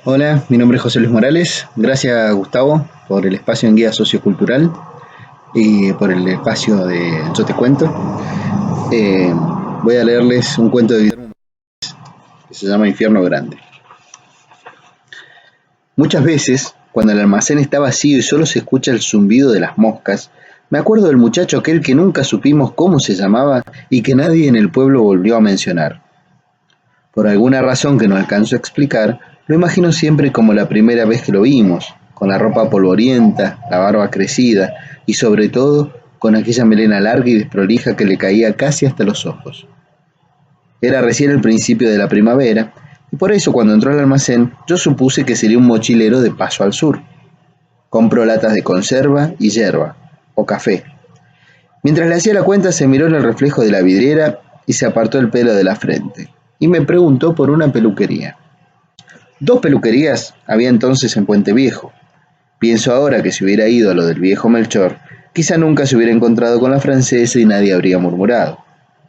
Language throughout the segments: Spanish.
Hola, mi nombre es José Luis Morales. Gracias, Gustavo, por el espacio en Guía Sociocultural y por el espacio de Yo Te Cuento. Eh, Voy a leerles un cuento de Guillermo que se llama Infierno Grande. Muchas veces, cuando el almacén está vacío y solo se escucha el zumbido de las moscas, me acuerdo del muchacho aquel que nunca supimos cómo se llamaba y que nadie en el pueblo volvió a mencionar. Por alguna razón que no alcanzo a explicar, lo imagino siempre como la primera vez que lo vimos, con la ropa polvorienta, la barba crecida y sobre todo con aquella melena larga y desprolija que le caía casi hasta los ojos. Era recién el principio de la primavera y por eso cuando entró al almacén yo supuse que sería un mochilero de paso al sur. Compró latas de conserva y yerba, o café. Mientras le hacía la cuenta se miró en el reflejo de la vidriera y se apartó el pelo de la frente y me preguntó por una peluquería. Dos peluquerías había entonces en Puente Viejo. Pienso ahora que si hubiera ido a lo del viejo Melchor, quizá nunca se hubiera encontrado con la francesa y nadie habría murmurado.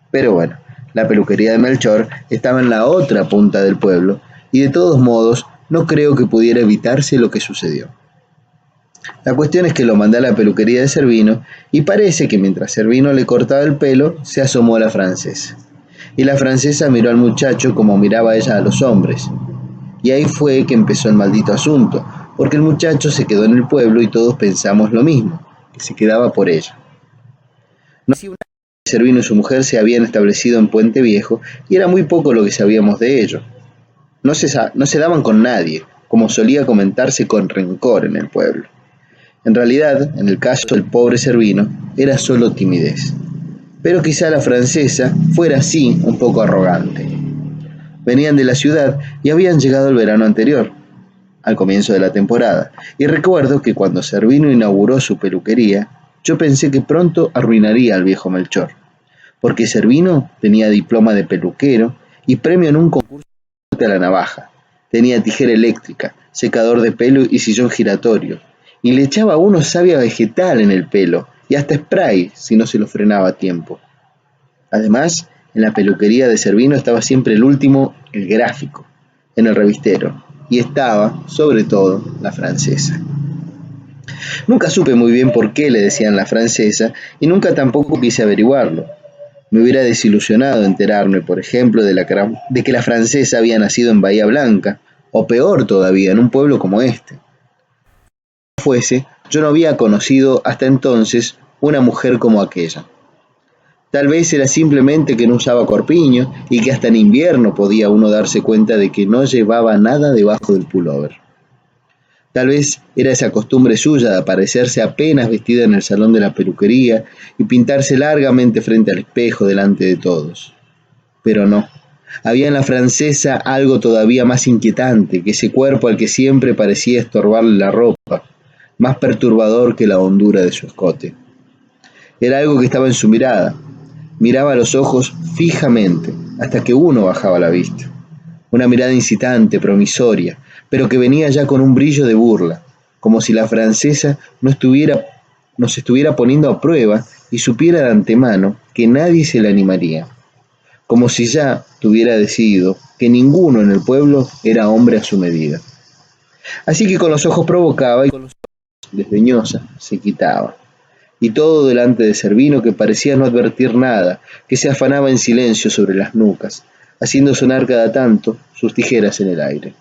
Pero bueno, la peluquería de Melchor estaba en la otra punta del pueblo y de todos modos no creo que pudiera evitarse lo que sucedió. La cuestión es que lo mandé a la peluquería de Servino y parece que mientras Servino le cortaba el pelo, se asomó a la francesa. Y la francesa miró al muchacho como miraba ella a los hombres. Y ahí fue que empezó el maldito asunto, porque el muchacho se quedó en el pueblo y todos pensamos lo mismo, que se quedaba por ella. No hacía un año que Servino y su mujer se habían establecido en Puente Viejo y era muy poco lo que sabíamos de ello. No se daban con nadie, como solía comentarse con rencor en el pueblo. En realidad, en el caso del pobre Servino, era solo timidez. Pero quizá la francesa fuera así un poco arrogante. Venían de la ciudad y habían llegado el verano anterior, al comienzo de la temporada, y recuerdo que cuando Servino inauguró su peluquería, yo pensé que pronto arruinaría al viejo Melchor, porque Servino tenía diploma de peluquero y premio en un concurso de la navaja, tenía tijera eléctrica, secador de pelo y sillón giratorio, y le echaba uno savia vegetal en el pelo, y hasta spray si no se lo frenaba a tiempo. Además, en la peluquería de Servino estaba siempre el último, el gráfico, en el revistero, y estaba, sobre todo, la francesa. Nunca supe muy bien por qué le decían la francesa y nunca tampoco quise averiguarlo. Me hubiera desilusionado enterarme, por ejemplo, de que la francesa había nacido en Bahía Blanca, o peor todavía, en un pueblo como este. Si fuese, yo no había conocido hasta entonces una mujer como aquella. Tal vez era simplemente que no usaba corpiño y que hasta en invierno podía uno darse cuenta de que no llevaba nada debajo del pullover. Tal vez era esa costumbre suya de aparecerse apenas vestida en el salón de la peluquería y pintarse largamente frente al espejo delante de todos. Pero no, había en la francesa algo todavía más inquietante que ese cuerpo al que siempre parecía estorbarle la ropa, más perturbador que la hondura de su escote. Era algo que estaba en su mirada. Miraba a los ojos fijamente hasta que uno bajaba la vista. Una mirada incitante, promisoria, pero que venía ya con un brillo de burla, como si la francesa nos estuviera poniendo a prueba y supiera de antemano que nadie se le animaría, como si ya tuviera decidido que ninguno en el pueblo era hombre a su medida. Así que con los ojos provocaba y con los ojos desdeñosa se quitaba. Y todo delante de Servino que parecía no advertir nada, que se afanaba en silencio sobre las nucas, haciendo sonar cada tanto sus tijeras en el aire.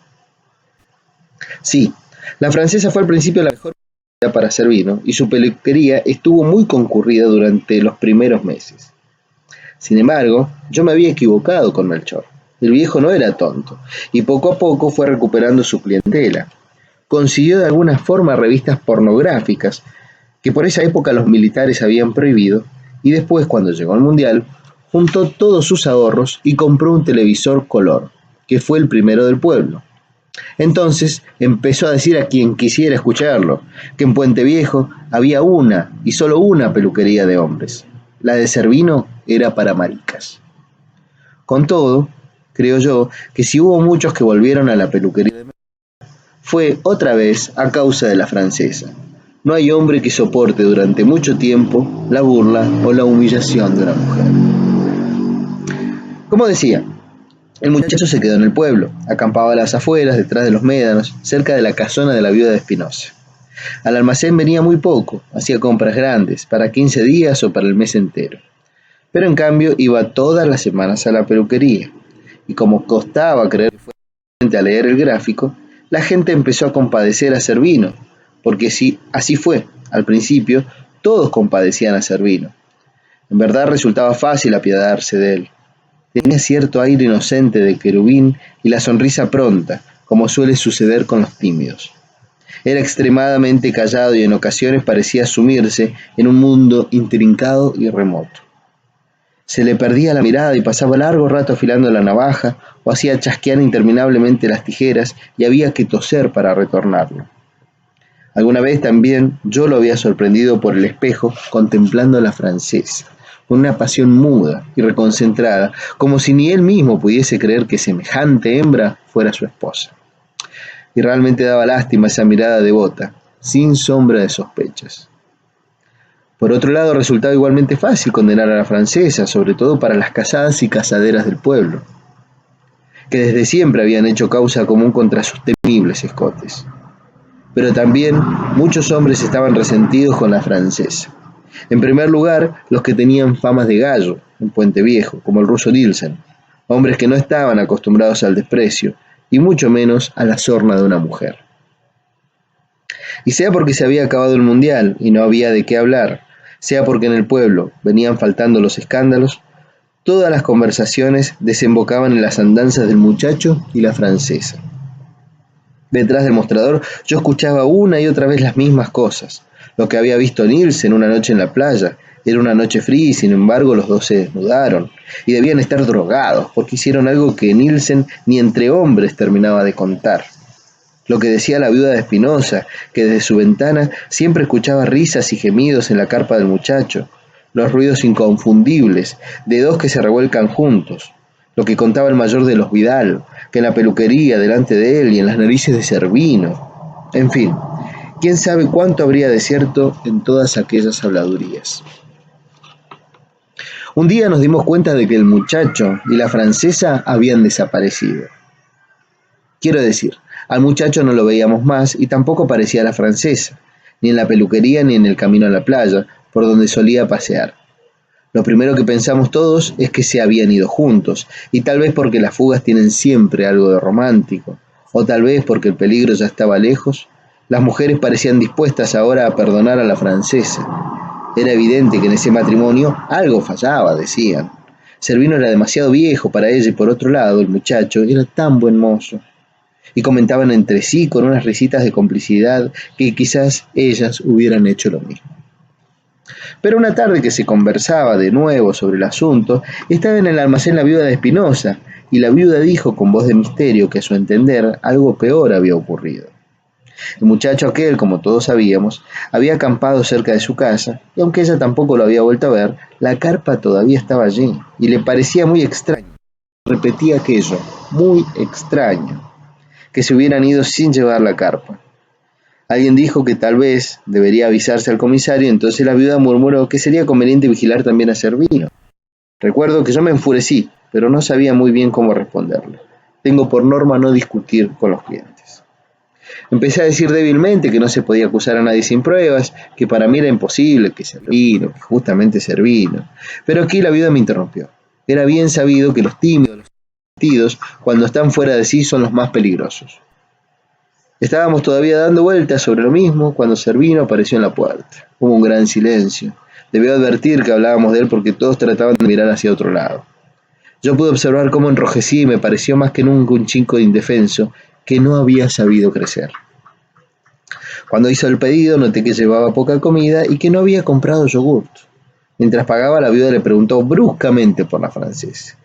Sí, la francesa fue al principio la mejor para Servino y su peluquería estuvo muy concurrida durante los primeros meses. Sin embargo, yo me había equivocado con Melchor. El viejo no era tonto y poco a poco fue recuperando su clientela. Consiguió de alguna forma revistas pornográficas que por esa época los militares habían prohibido, y después, cuando llegó el Mundial, juntó todos sus ahorros y compró un televisor color, que fue el primero del pueblo. Entonces empezó a decir a quien quisiera escucharlo, que en Puente Viejo había una y solo una peluquería de hombres. La de Servino era para maricas. Con todo, creo yo que si hubo muchos que volvieron a la peluquería de fue otra vez a causa de la francesa. No hay hombre que soporte durante mucho tiempo la burla o la humillación de una mujer. Como decía, El muchacho se quedó en el pueblo, acampaba a las afueras, detrás de los médanos, cerca de la casona de la viuda de Espinosa. Al almacén venía muy poco, hacía compras grandes, para 15 días o para el mes entero. Pero en cambio iba todas las semanas a la peluquería, y como costaba creer que fuera a leer el gráfico, la gente empezó a compadecer a Cervino, porque sí, así fue, al principio todos compadecían a Cervino. En verdad resultaba fácil apiadarse de él. Tenía cierto aire inocente de querubín y la sonrisa pronta, como suele suceder con los tímidos. Era extremadamente callado y en ocasiones parecía sumirse en un mundo intrincado y remoto. Se le perdía la mirada y pasaba largo rato afilando la navaja o hacía chasquear interminablemente las tijeras y había que toser para retornarlo. Alguna vez también yo lo había sorprendido por el espejo contemplando a la francesa, con una pasión muda y reconcentrada, como si ni él mismo pudiese creer que semejante hembra fuera su esposa. Y realmente daba lástima esa mirada devota, sin sombra de sospechas. Por otro lado, resultaba igualmente fácil condenar a la francesa, sobre todo para las casadas y casaderas del pueblo, que desde siempre habían hecho causa común contra sus temibles escotes. Pero también muchos hombres estaban resentidos con la francesa. En primer lugar, los que tenían famas de gallo, en Puente Viejo, como el ruso Nielsen, hombres que no estaban acostumbrados al desprecio, y mucho menos a la sorna de una mujer. Y sea porque se había acabado el mundial y no había de qué hablar, sea porque en el pueblo venían faltando los escándalos, todas las conversaciones desembocaban en las andanzas del muchacho y la francesa. Detrás del mostrador yo escuchaba una y otra vez las mismas cosas. Lo que había visto Nielsen una noche en la playa. Era una noche fría y sin embargo los dos se desnudaron. Y debían estar drogados porque hicieron algo que Nielsen ni entre hombres terminaba de contar. Lo que decía la viuda de Espinosa, que desde su ventana siempre escuchaba risas y gemidos en la carpa del muchacho. Los ruidos inconfundibles de dos que se revuelcan juntos. Lo que contaba el mayor de los Vidal, que en la peluquería delante de él y en las narices de Cervino. En fin, quién sabe cuánto habría de cierto en todas aquellas habladurías. Un día nos dimos cuenta de que el muchacho y la francesa habían desaparecido. Quiero decir, al muchacho no lo veíamos más y tampoco parecía la francesa, ni en la peluquería ni en el camino a la playa, por donde solía pasear. Lo primero que pensamos todos es que se habían ido juntos, y tal vez porque las fugas tienen siempre algo de romántico, o tal vez porque el peligro ya estaba lejos, las mujeres parecían dispuestas ahora a perdonar a la francesa. Era evidente que en ese matrimonio algo fallaba, decían. Cervino era demasiado viejo para ella y por otro lado el muchacho era tan buen mozo. Y comentaban entre sí con unas risitas de complicidad que quizás ellas hubieran hecho lo mismo. Pero una tarde que se conversaba de nuevo sobre el asunto, estaba en el almacén la viuda de Espinosa, y la viuda dijo con voz de misterio que a su entender algo peor había ocurrido. El muchacho aquel, como todos sabíamos, había acampado cerca de su casa, y aunque ella tampoco lo había vuelto a ver, la carpa todavía estaba allí, y le parecía muy extraño. Repetía aquello, muy extraño, que se hubieran ido sin llevar la carpa. Alguien dijo que tal vez debería avisarse al comisario, entonces la viuda murmuró que sería conveniente vigilar también a Cervino. Recuerdo que yo me enfurecí, pero no sabía muy bien cómo responderle. Tengo por norma no discutir con los clientes. Empecé a decir débilmente que no se podía acusar a nadie sin pruebas, que para mí era imposible, que Cervino, que justamente Cervino. Pero aquí la viuda me interrumpió. Era bien sabido que los tímidos, los sentidos, cuando están fuera de sí, son los más peligrosos. Estábamos todavía dando vueltas sobre lo mismo cuando Cervino apareció en la puerta. Hubo un gran silencio. Debió advertir que hablábamos de él porque todos trataban de mirar hacia otro lado. Yo pude observar cómo enrojecía y me pareció más que nunca un chico indefenso que no había sabido crecer. Cuando hizo el pedido noté que llevaba poca comida y que no había comprado yogurt. Mientras pagaba, la viuda le preguntó bruscamente por la francesa.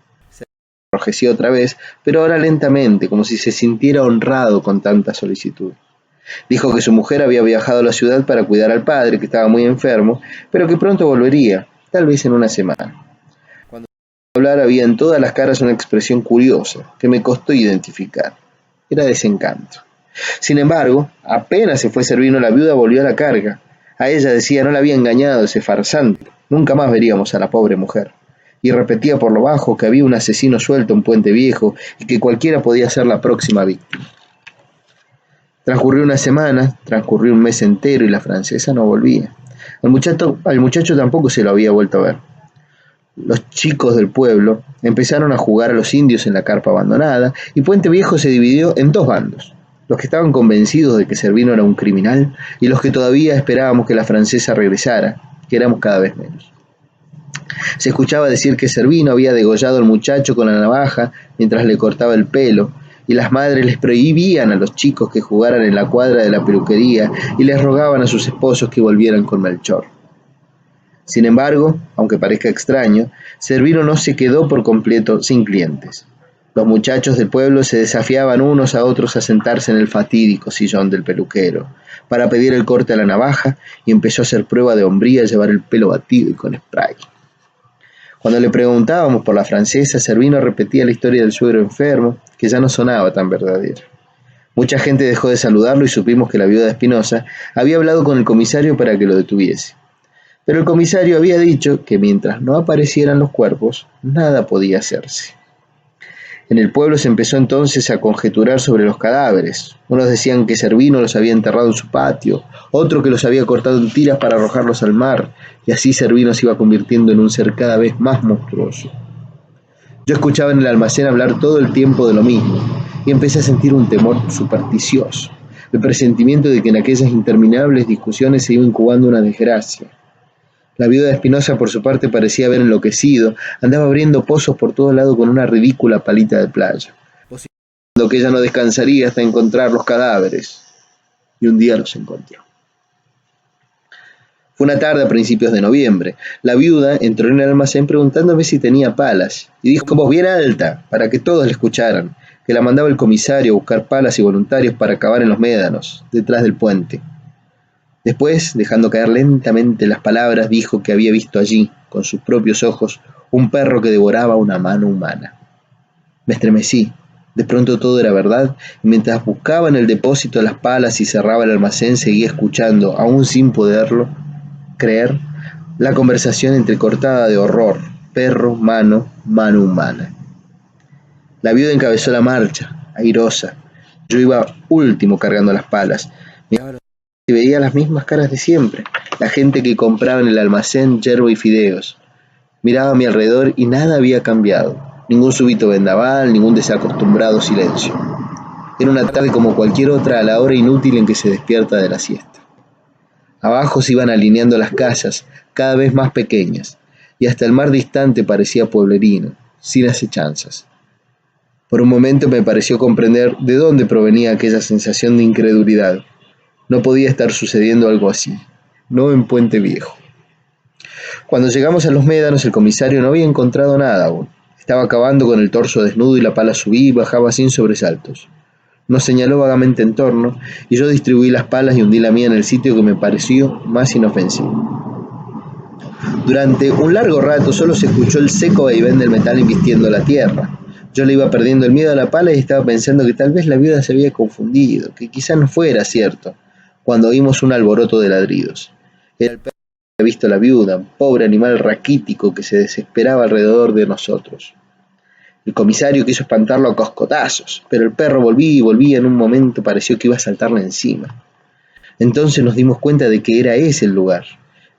Enrojeció otra vez, pero ahora lentamente, como si se sintiera honrado con tanta solicitud. Dijo que su mujer había viajado a la ciudad para cuidar al padre, que estaba muy enfermo, pero que pronto volvería, tal vez en una semana. Cuando hablar había en todas las caras una expresión curiosa, que me costó identificar. Era desencanto. Sin embargo, apenas se fue Cervino, la viuda volvió a la carga. A ella decía no la había engañado ese farsante, nunca más veríamos a la pobre mujer. y repetía por lo bajo que había un asesino suelto en Puente Viejo y que cualquiera podía ser la próxima víctima. Transcurrió una semana, transcurrió un mes entero y la francesa no volvía. Al muchacho tampoco se lo había vuelto a ver. Los chicos del pueblo empezaron a jugar a los indios en la carpa abandonada y Puente Viejo se dividió en dos bandos: los que estaban convencidos de que Servino era un criminal y los que todavía esperábamos que la francesa regresara, que éramos cada vez menos. Se escuchaba decir que Servino había degollado al muchacho con la navaja mientras le cortaba el pelo, y las madres les prohibían a los chicos que jugaran en la cuadra de la peluquería y les rogaban a sus esposos que volvieran con Melchor. Sin embargo, aunque parezca extraño, Servino no se quedó por completo sin clientes. Los muchachos del pueblo se desafiaban unos a otros a sentarse en el fatídico sillón del peluquero para pedir el corte a la navaja, y empezó a hacer prueba de hombría llevar el pelo batido y con spray. Cuando le preguntábamos por la francesa, Servino repetía la historia del suegro enfermo, que ya no sonaba tan verdadera. Mucha gente dejó de saludarlo y supimos que la viuda de Espinosa había hablado con el comisario para que lo detuviese. Pero el comisario había dicho que mientras no aparecieran los cuerpos, nada podía hacerse. En el pueblo se empezó entonces a conjeturar sobre los cadáveres. Unos decían que Servino los había enterrado en su patio, otro que los había cortado en tiras para arrojarlos al mar, y así Servino se iba convirtiendo en un ser cada vez más monstruoso. Yo escuchaba en el almacén hablar todo el tiempo de lo mismo, y empecé a sentir un temor supersticioso, el presentimiento de que en aquellas interminables discusiones se iba incubando una desgracia. La viuda de Espinosa, por su parte, parecía haber enloquecido, andaba abriendo pozos por todo lado con una ridícula palita de playa, posibilitando que ella no descansaría hasta encontrar los cadáveres, y un día los encontró. Fue una tarde a principios de noviembre. La viuda entró en el almacén preguntándome si tenía palas, y dijo con voz bien alta, para que todos la escucharan, que la mandaba el comisario a buscar palas y voluntarios para cavar en los médanos, detrás del puente. Después, dejando caer lentamente las palabras, dijo que había visto allí, con sus propios ojos, un perro que devoraba una mano humana. Me estremecí. De pronto todo era verdad, y mientras buscaba en el depósito las palas y cerraba el almacén, seguía escuchando, aún sin poderlo creer, la conversación entrecortada de horror: perro, mano humana. La viuda encabezó la marcha, airosa. Yo iba último cargando las palas. Miraba y veía las mismas caras de siempre, la gente que compraba en el almacén yerba y fideos. Miraba a mi alrededor y nada había cambiado, ningún súbito vendaval, ningún desacostumbrado silencio. Era una tarde como cualquier otra, a la hora inútil en que se despierta de la siesta. Abajo se iban alineando las casas, cada vez más pequeñas, y hasta el mar distante parecía pueblerino, sin acechanzas. Por un momento me pareció comprender de dónde provenía aquella sensación de incredulidad. No podía estar sucediendo algo así, no en Puente Viejo. Cuando llegamos a los médanos, el comisario no había encontrado nada aún. Estaba cavando con el torso desnudo y la pala subía y bajaba sin sobresaltos. Nos señaló vagamente en torno, y yo distribuí las palas y hundí la mía en el sitio que me pareció más inofensivo. Durante un largo rato solo se escuchó el seco vaivén del metal embistiendo la tierra. Yo le iba perdiendo el miedo a la pala y estaba pensando que tal vez la viuda se había confundido, que quizá no fuera cierto, cuando oímos un alboroto de ladridos. Era el perro que había visto a la viuda, un pobre animal raquítico que se desesperaba alrededor de nosotros. El comisario quiso espantarlo a coscotazos, pero el perro volvía y volvía. En un momento pareció que iba a saltarle encima. Entonces nos dimos cuenta de que era ese el lugar.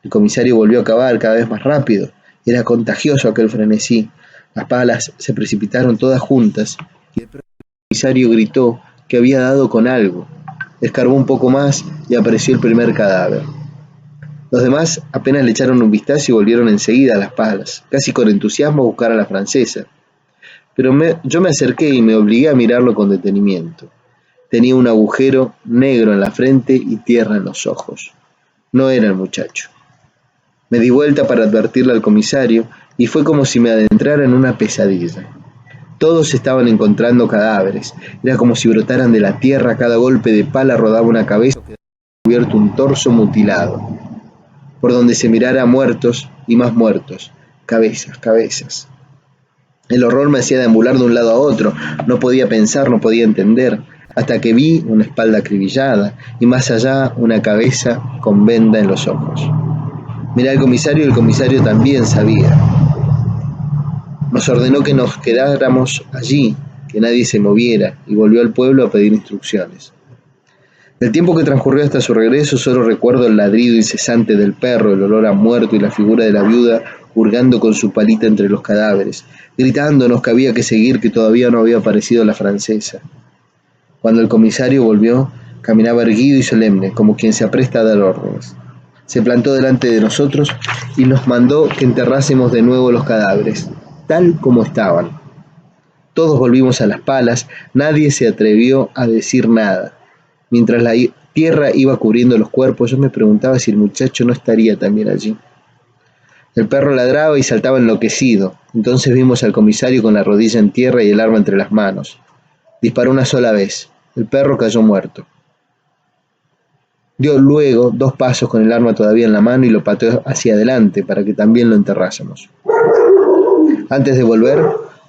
El comisario volvió a cavar cada vez más rápido. Era contagioso aquel frenesí. Las palas se precipitaron todas juntas y el comisario gritó que había dado con algo. Escarbó un poco más y apareció el primer cadáver. Los demás apenas le echaron un vistazo y volvieron enseguida a las palas, casi con entusiasmo a buscar a la francesa. Pero yo me acerqué y me obligué a mirarlo con detenimiento. Tenía un agujero negro en la frente y tierra en los ojos. No era el muchacho. Me di vuelta para advertirle al comisario y fue como si me adentrara en una pesadilla. Todos estaban encontrando cadáveres. Era como si brotaran de la tierra. A cada golpe de pala rodaba una cabeza, quedaba cubierto un torso mutilado. Por donde se mirara, muertos y más muertos. Cabezas. El horror me hacía deambular de un lado a otro. No podía pensar, no podía entender, hasta que vi una espalda acribillada y más allá una cabeza con venda en los ojos. Miré al comisario y el comisario también sabía. Nos ordenó que nos quedáramos allí, que nadie se moviera, y volvió al pueblo a pedir instrucciones. Del tiempo que transcurrió hasta su regreso solo recuerdo el ladrido incesante del perro, el olor a muerto y la figura de la viuda hurgando con su palita entre los cadáveres, gritándonos que había que seguir, que todavía no había aparecido la francesa. Cuando el comisario volvió, caminaba erguido y solemne, como quien se apresta a dar órdenes. Se plantó delante de nosotros y nos mandó que enterrásemos de nuevo los cadáveres, tal como estaban. Todos volvimos a las palas, nadie se atrevió a decir nada. Mientras la tierra iba cubriendo los cuerpos, yo me preguntaba si el muchacho no estaría también allí. El perro ladraba y saltaba enloquecido. Entonces vimos al comisario con la rodilla en tierra y el arma entre las manos. Disparó una sola vez. El perro cayó muerto. Dio luego 2 pasos con el arma todavía en la mano y lo pateó hacia adelante para que también lo enterrásemos. Antes de volver,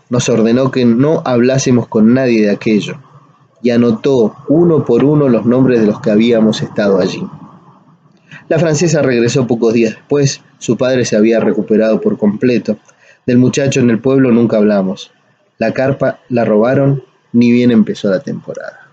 nos ordenó que no hablásemos con nadie de aquello, y anotó uno por uno los nombres de los que habíamos estado allí. La francesa regresó pocos días después, su padre se había recuperado por completo. Del muchacho en el pueblo nunca hablamos. La carpa la robaron, ni bien empezó la temporada.